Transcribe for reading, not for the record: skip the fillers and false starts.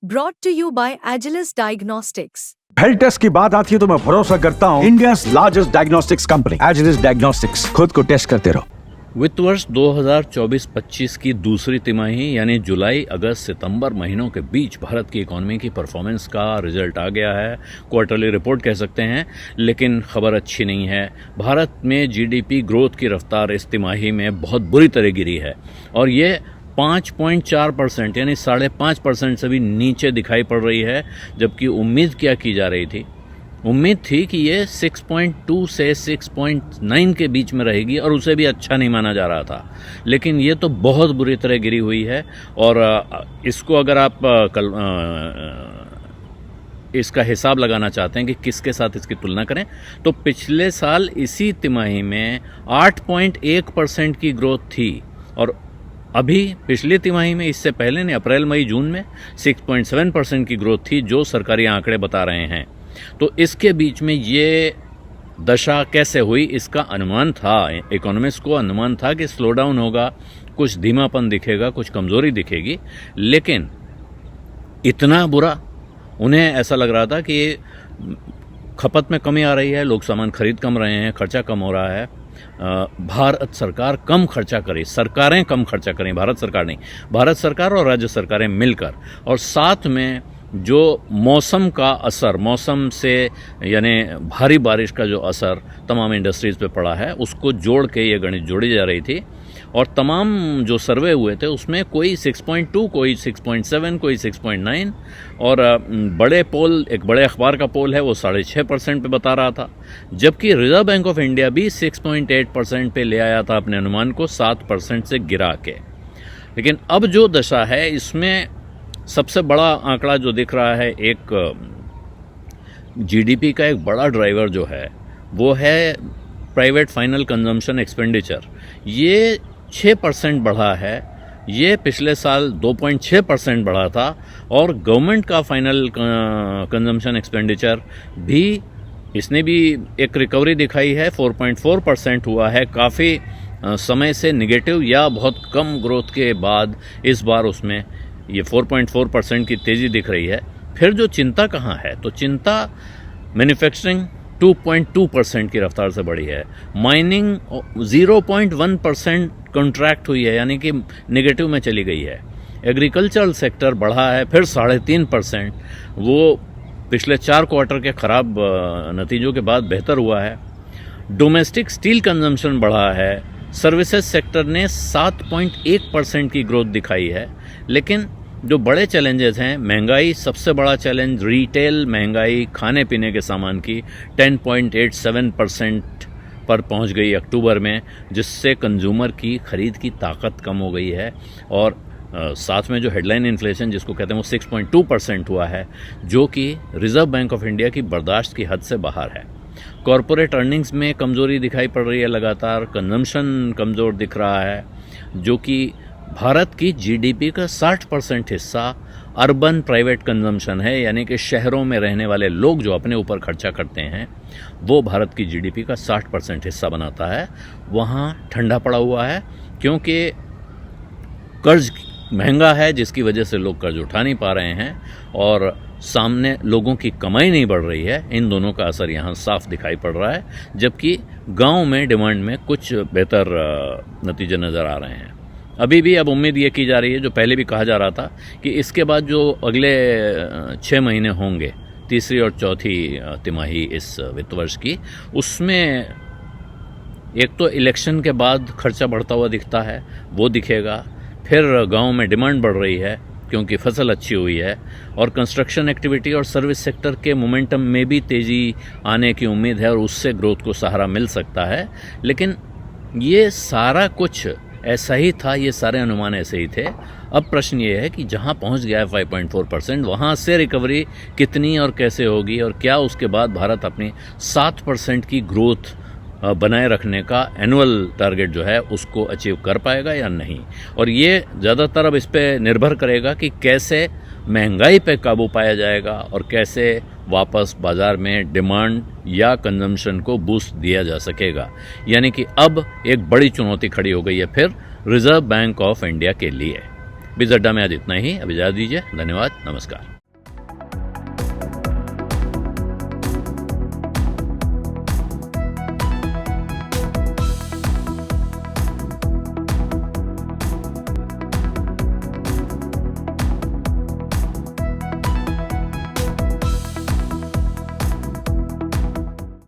brought to you by Agilus Diagnostics. Health test की बात आती है तो मैं भरोसा करता हूँ India's largest diagnostics company Agilus diagnostics. खुद को टेस्ट करते रहो। वित्त वर्ष 2024-25 की दूसरी तिमाही यानी जुलाई, अगस्त, सितंबर महीनों के बीच भारत की इकोनॉमी की परफॉर्मेंस का रिजल्ट आ गया है। क्वार्टरली रिपोर्ट कह सकते हैं, लेकिन खबर अच्छी नहीं है। भारत में जीडीपी ग्रोथ की रफ्तार इस तिमाही में बहुत बुरी तरह गिरी है और ये 5.4% यानी 5.5% से भी नीचे दिखाई पड़ रही है, जबकि उम्मीद क्या की जा रही थी? उम्मीद थी कि ये 6.2 से 6.9 के बीच में रहेगी और उसे भी अच्छा नहीं माना जा रहा था, लेकिन ये तो बहुत बुरी तरह गिरी हुई है। और इसको अगर आप इसका हिसाब लगाना चाहते हैं कि किसके साथ इसकी तुलना करें, तो पिछले साल इसी तिमाही में 8.1% की ग्रोथ थी और अभी पिछली तिमाही में, इससे पहले ने अप्रैल, मई, जून में 6.7% की ग्रोथ थी, जो सरकारी आंकड़े बता रहे हैं। तो इसके बीच में ये दशा कैसे हुई, इसका अनुमान था, इकोनॉमिस्ट को अनुमान था कि स्लो डाउन होगा, कुछ धीमापन दिखेगा, कुछ कमजोरी दिखेगी, लेकिन इतना बुरा उन्हें ऐसा लग रहा था कि खपत में कमी आ रही है, लोग सामान खरीद कम रहे हैं, खर्चा कम हो रहा है, भारत सरकार कम खर्चा करे, सरकारें कम खर्चा करें, भारत सरकार नहीं, भारत सरकार और राज्य सरकारें मिलकर, और साथ में जो मौसम का असर, मौसम से यानी भारी बारिश का जो असर तमाम इंडस्ट्रीज़ पे पड़ा है, उसको जोड़ के ये गणित जोड़ी जा रही थी। और तमाम जो सर्वे हुए थे उसमें कोई 6.2, कोई 6.7, कोई 6.9 और बड़े पोल, एक बड़े अखबार का पोल है वो 6.5% पे बता रहा था, जबकि रिजर्व बैंक ऑफ इंडिया भी 6.8% पे ले आया था अपने अनुमान को 7% से गिरा के। लेकिन अब जो दशा है, इसमें सबसे बड़ा आंकड़ा जो दिख रहा है, एक जीडीपी का एक बड़ा ड्राइवर जो है वो है प्राइवेट फाइनल कंजम्पशन एक्सपेंडिचर। ये 6% बढ़ा है, ये पिछले साल 2.6% बढ़ा था, और गवर्नमेंट का फाइनल कंजम्पशन एक्सपेंडिचर भी, इसने भी एक रिकवरी दिखाई है, 4.4% हुआ है। काफ़ी समय से निगेटिव या बहुत कम ग्रोथ के बाद इस बार उसमें ये 4.4% की तेज़ी दिख रही है। फिर जो चिंता कहाँ है, तो चिंता मैन्युफैक्चरिंग 2.2% की रफ्तार से बढ़ी है, माइनिंग 0.1% कॉन्ट्रैक्ट हुई है, यानी कि नेगेटिव में चली गई है, एग्रीकल्चरल सेक्टर बढ़ा है फिर 3.5%, वो पिछले 4 क्वार्टर के खराब नतीजों के बाद बेहतर हुआ है। डोमेस्टिक स्टील कंजम्पशन बढ़ा है, सर्विसेज सेक्टर ने 7.1% की ग्रोथ दिखाई है। लेकिन जो बड़े चैलेंजेस हैं, महंगाई सबसे बड़ा चैलेंज, रिटेल महंगाई खाने पीने के सामान की 10.87% पर पहुंच गई अक्टूबर में, जिससे कंज्यूमर की खरीद की ताकत कम हो गई है। और साथ में जो हेडलाइन इन्फ्लेशन जिसको कहते हैं वो 6.2% हुआ है, जो कि रिजर्व बैंक ऑफ इंडिया की बर्दाश्त की हद से बाहर है। कॉरपोरेट अर्निंग्स में कमजोरी दिखाई पड़ रही है लगातार, कंजम्पशन कमज़ोर दिख रहा है, जो कि भारत की जीडीपी का 60% हिस्सा अर्बन प्राइवेट कंजम्पशन है, यानी कि शहरों में रहने वाले लोग जो अपने ऊपर खर्चा करते हैं, वो भारत की जीडीपी का 60% हिस्सा बनाता है। वहाँ ठंडा पड़ा हुआ है, क्योंकि कर्ज महंगा है, जिसकी वजह से लोग कर्ज उठा नहीं पा रहे हैं, और सामने लोगों की कमाई नहीं बढ़ रही है। इन दोनों का असर यहाँ साफ दिखाई पड़ रहा है, जबकि गांव में डिमांड में कुछ बेहतर नतीजे नज़र आ रहे हैं। अभी भी अब उम्मीद ये की जा रही है, जो पहले भी कहा जा रहा था, कि इसके बाद जो अगले 6 महीने होंगे, तीसरी और चौथी तिमाही इस वित्त वर्ष की, उसमें एक तो इलेक्शन के बाद खर्चा बढ़ता हुआ दिखता है, वो दिखेगा। फिर गांव में डिमांड बढ़ रही है क्योंकि फसल अच्छी हुई है, और कंस्ट्रक्शन एक्टिविटी और सर्विस सेक्टर के मोमेंटम में भी तेज़ी आने की उम्मीद है, और उससे ग्रोथ को सहारा मिल सकता है। लेकिन ये सारा कुछ ऐसा ही था, ये सारे अनुमान ऐसे ही थे। अब प्रश्न ये है कि जहां पहुंच गया है 5.4%, वहां से रिकवरी कितनी और कैसे होगी, और क्या उसके बाद भारत अपनी 7% की ग्रोथ बनाए रखने का एनुअल टारगेट जो है उसको अचीव कर पाएगा या नहीं। और ये ज़्यादातर अब इस पे निर्भर करेगा कि कैसे महंगाई पे काबू पाया जाएगा और कैसे वापस बाज़ार में डिमांड या कंजम्पशन को बूस्ट दिया जा सकेगा। यानी कि अब एक बड़ी चुनौती खड़ी हो गई है फिर रिजर्व बैंक ऑफ इंडिया के लिए। बीज अड्डा में आज इतना ही। अब इजाज़त दीजिए। धन्यवाद, नमस्कार।